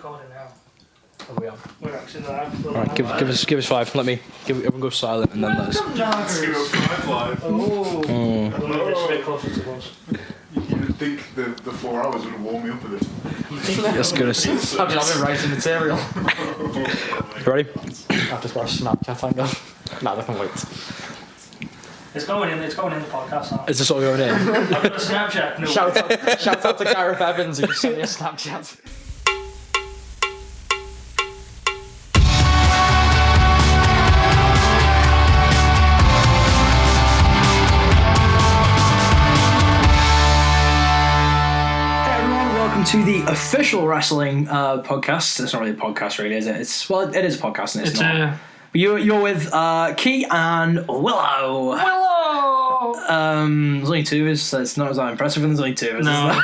recording now. Oh, we are. We're actually live. Alright, give us 5. Let me everyone go silent and then let us. 205 live. Oh. It's a bit closer to us. You would think the 4 hours would warm me up a bit. That's good. I've been writing material. You ready? I've just got a Snapchat hang on. No, they can wait. It's going in the podcast now. Is this all going in? I've got a Snapchat. No. Shout out to Gareth Evans who just sent me a Snapchat. Welcome to the official wrestling podcast. It's not really a podcast, really, is it? It is a podcast, and it's not. You're with Key and Willow. There's only 2 of us, so it's not as impressive when there's only 2 of us. No.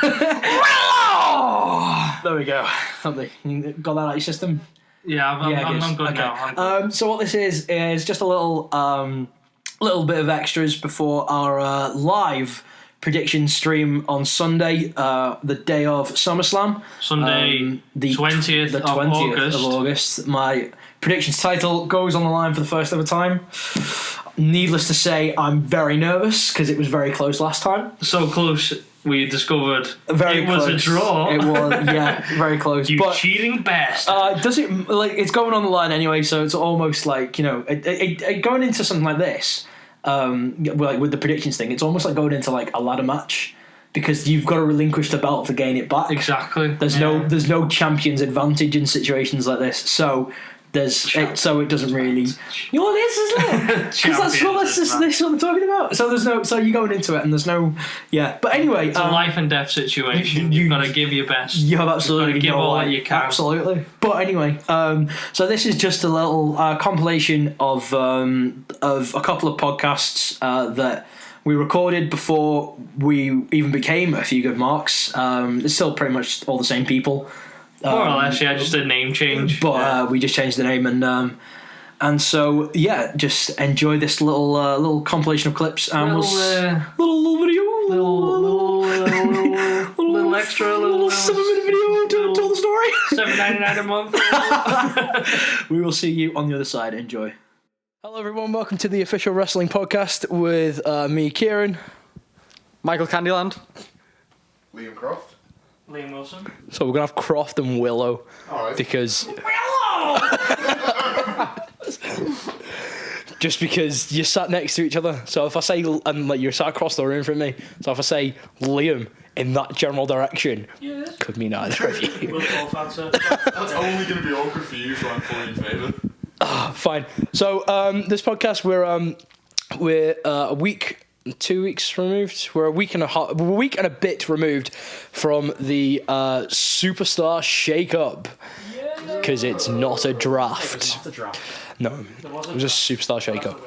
Willow! There we go. Something. You got that out of your system? Yeah, I'm good now. I'm good. So what this is just a little bit of extras before our live prediction stream on Sunday, the day of SummerSlam. Sunday, the 20th of August. My predictions title goes on the line for the first ever time. Needless to say, I'm very nervous because it was very close last time. So close, we discovered very it close. Was a draw. It was, yeah, very close. You cheating bastard. Does it, like, it's going on the line anyway, so it's almost like, you know, going into something like this, like with the predictions thing, it's almost like going into like a ladder match because you've got to relinquish the belt to gain it back. Exactly. There's no champion's advantage in situations like this. So so it doesn't really. You know what it is, isn't it? Because that's what I'm talking about. So you're going into it and there's no, yeah. But anyway, it's a life and death situation. You've got to give your best. You have absolutely give all that you can. Absolutely. But anyway, so this is just a little compilation of a couple of podcasts that we recorded before we even became A Few Good Marks. It's still pretty much all the same people. More or less, yeah, just a name change. But we just changed the name, and so yeah, just enjoy this little compilation of clips and little video, little extra, little 7-minute video to tell the story. $7.99 a month. We will see you on the other side. Enjoy. Hello, everyone. Welcome to the official wrestling podcast with me, Kieran, Michael Candyland, Liam Croft. Liam Wilson. So we're gonna have Croft and Willow, because just because you're sat next to each other. So if I say you're sat across the room from me, so if I say Liam in that general direction, could mean either of you. We'll both answer. That's only going to be awkward for you, so I'm fully in favour. Fine. So this podcast, we're a week. 2 weeks removed. We're a week and a bit removed from the superstar shake-up, because it's not a draft. No, it was a superstar shake-up.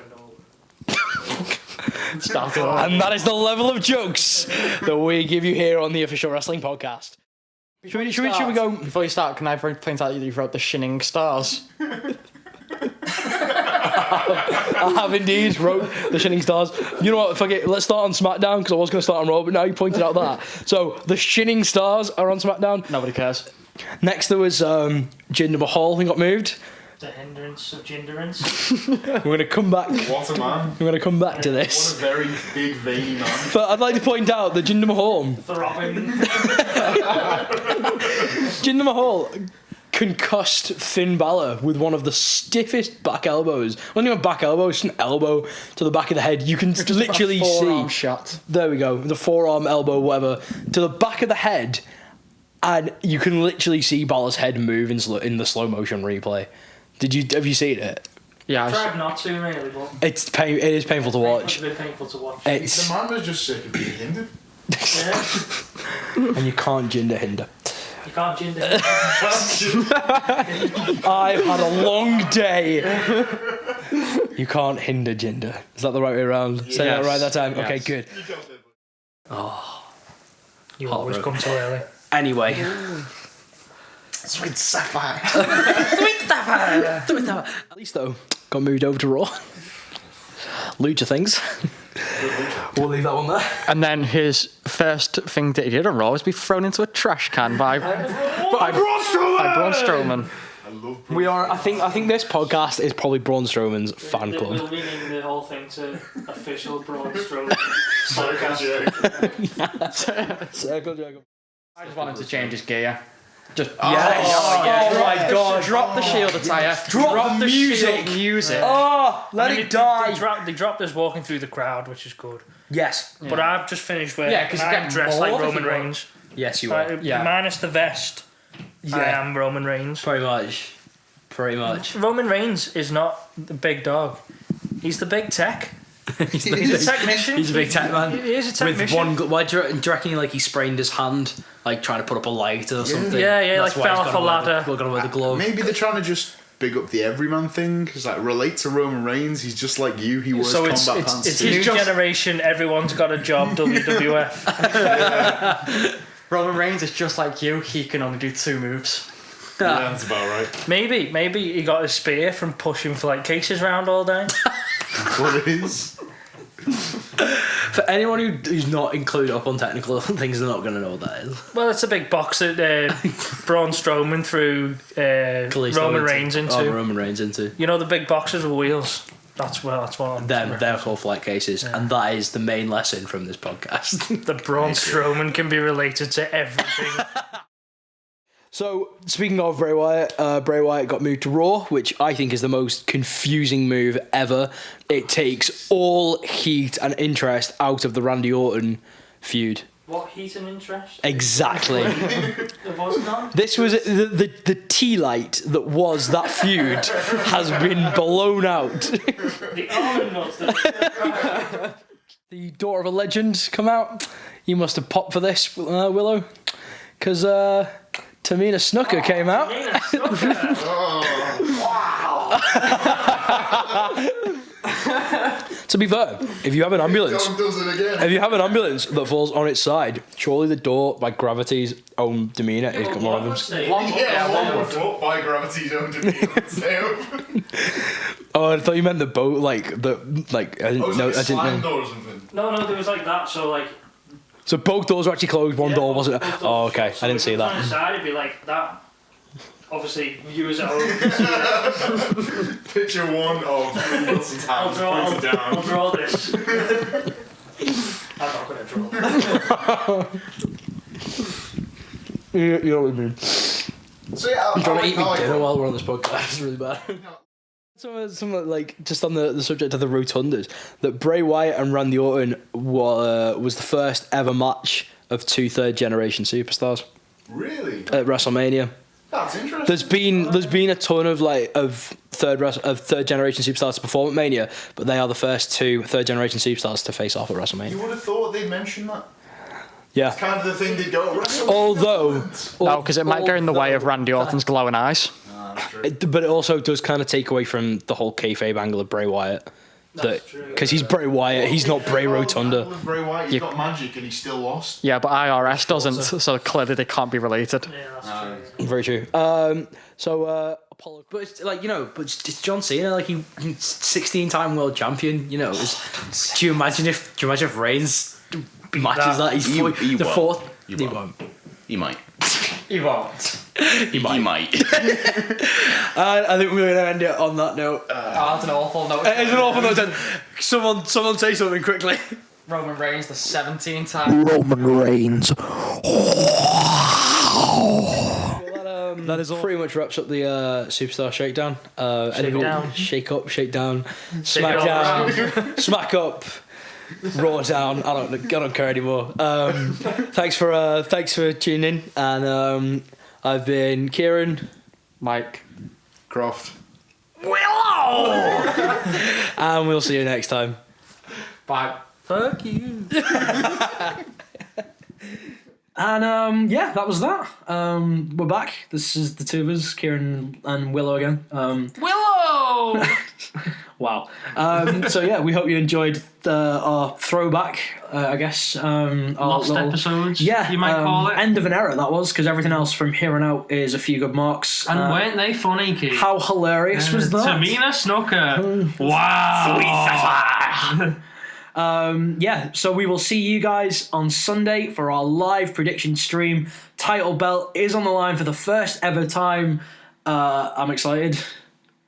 And that is the level of jokes that we give you here on the official wrestling podcast. Should we go? Before you start, can I point out that you wrote the Shining Stars? I have indeed wrote the Shining Stars. You know what? Fuck it. Let's start on SmackDown because I was going to start on Raw, but now you pointed out that. So the Shining Stars are on SmackDown. Nobody cares. Next there was Jinder Mahal who got moved. The hindrance of ginderance. We're going to come back. What a man. We're going to come back to this. What a very big, veiny man. But I'd like to point out that Jinder Mahal. Jinder Mahal concussed Finn Balor with one of the stiffest back elbows. Not even back elbow, just an elbow to the back of the head. You can literally see. Shot. There we go. The forearm, elbow, whatever, to the back of the head, and you can literally see Balor's head move in the slow motion replay. Have you seen it? Yeah. I tried not to really, but It is painful to watch. It's a bit painful to watch. The man was just sick of being hindered. Yeah. And you can't hinder. You can't ginder. I've had a long day. You can't hinder Jinder. Is that the right way around? Say that right that time? Yes. Okay, good. You always come too early. Anyway. Sweet sapphire. At least though, got moved over to Raw. Lucha things. We'll leave that one there. And then his first thing that he did on Raw was be thrown into a trash can by Braun Strowman. I love We are. I think this podcast is probably Braun Strowman's fan club. We'll rename the whole thing to official Braun Strowman podcast. Circle jerk. I just want him to change his gear. Just Yes. Oh my God. Drop the shield attire. Drop the shield music. Oh, let it die. They dropped us walking through the crowd, which is good. Yes. But I've just finished where Yeah, 'cause you I'm get dressed like bored if Roman you want. Reigns. Yes, you are. Yeah. Minus the vest, I am Roman Reigns. Pretty much. Roman Reigns is not the big dog. He's the big tech. He's a technician. He's a big tech man. He is a technician. With one, why do you reckon like he sprained his hand, like trying to put up a light or something? Yeah, That's like why fell he's off a ladder. We're gonna wear the glove. Maybe they're trying to just big up the everyman thing. It's like relate to Roman Reigns. He's just like you. He wears So combat pants. it's too. new generation. Everyone's got a job. WWF. Roman Reigns is just like you. He can only do 2 moves. Yeah, that's about right. Maybe he got a spear from pushing like cases around all day. What it is. For anyone who's not included up on technical things, they're not going to know what that is. Well, it's a big box that Braun Strowman threw Roman Reigns into. Oh, Roman Reigns into. You know the big boxes with wheels. That's what I'm. They're called flight cases, and that is the main lesson from this podcast. The Braun Strowman can be related to everything. So, speaking of Bray Wyatt got moved to Raw, which I think is the most confusing move ever. It takes all heat and interest out of the Randy Orton feud. What heat and interest? Exactly. It was not. This was the tea light that was that feud has been blown out. The almond nuts. The daughter of a legend come out. You must have popped for this, Willow, because Tamina Snuka came out. To be fair, if you have an ambulance, John does it again. if you have an ambulance that falls on its side, surely the door, by gravity's own demeanour, is more of them. One foot by gravity's own demeanour. Oh, I thought you meant the boat, like I didn't know. I didn't know. Door or something. No, there was like that. So like. So both doors were actually closed. One door wasn't. Oh, okay. I didn't see On the that. side, it'd be like that. Obviously, viewers at home. Picture one of Wilson's hands pointed down. I'll draw this. I'm not going to draw. You know what I mean. So yeah, I'm trying to eat me dinner while we're on this podcast. It's really bad. Some like just on the subject of the rotundas, that Bray Wyatt and Randy Orton was the first ever match of 2 third-generation superstars Really? at WrestleMania. That's interesting. There's been a ton of third-generation superstars to perform at Mania, but they are the first 2 third-generation superstars to face off at WrestleMania. You would have thought they'd mention that. Yeah. It's kind of the thing they'd go at WrestleMania. Although, No, because it might go in the way of Randy Orton's glowing eyes. but it also does kind of take away from the whole kayfabe angle of Bray Wyatt. Because he's Bray Wyatt, he's not Bray Rotunda. Bray Wyatt, he's got magic and he still lost. Yeah, but IRS doesn't, so clearly they can't be related. Yeah, that's true. Very true. Apollo, but it's like, but it's John Cena. Like he's 16-time world champion. Do you imagine if Reigns matches that? He's He the won't. fourth. He He won't. won't. He might. He won't. He might. And I think we're going to end it on that note. That's an awful note. It's an awful note. Someone say something quickly. Roman Reigns, the 17-time. Roman Reigns. That is all. Pretty much wraps up the Superstar Shakedown. Shakedown. Shake up, shake down, smack down, smack up, raw down. I don't care anymore. Thanks for tuning in, and I've been Kieran, Mike. Croft. Willow, and we'll see you next time. Bye. Fuck you. And that was that. We're back. This is the 2 of us, Kieran and Willow again. Willow! Wow. We hope you enjoyed our throwback, I guess. Our Lost episodes, you might call it. End of an era, that was, because everything else from here on out is a few good marks. And weren't they funny, Keith? How hilarious was that? Tamina Snuka. Wow. So we will see you guys on Sunday for our live prediction stream. Title belt is on the line for the first ever time. I'm excited.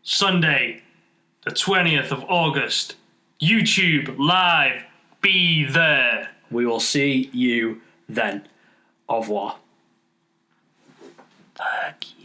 Sunday, the 20th of August. YouTube live. Be there. We will see you then. Au revoir. Fuck you.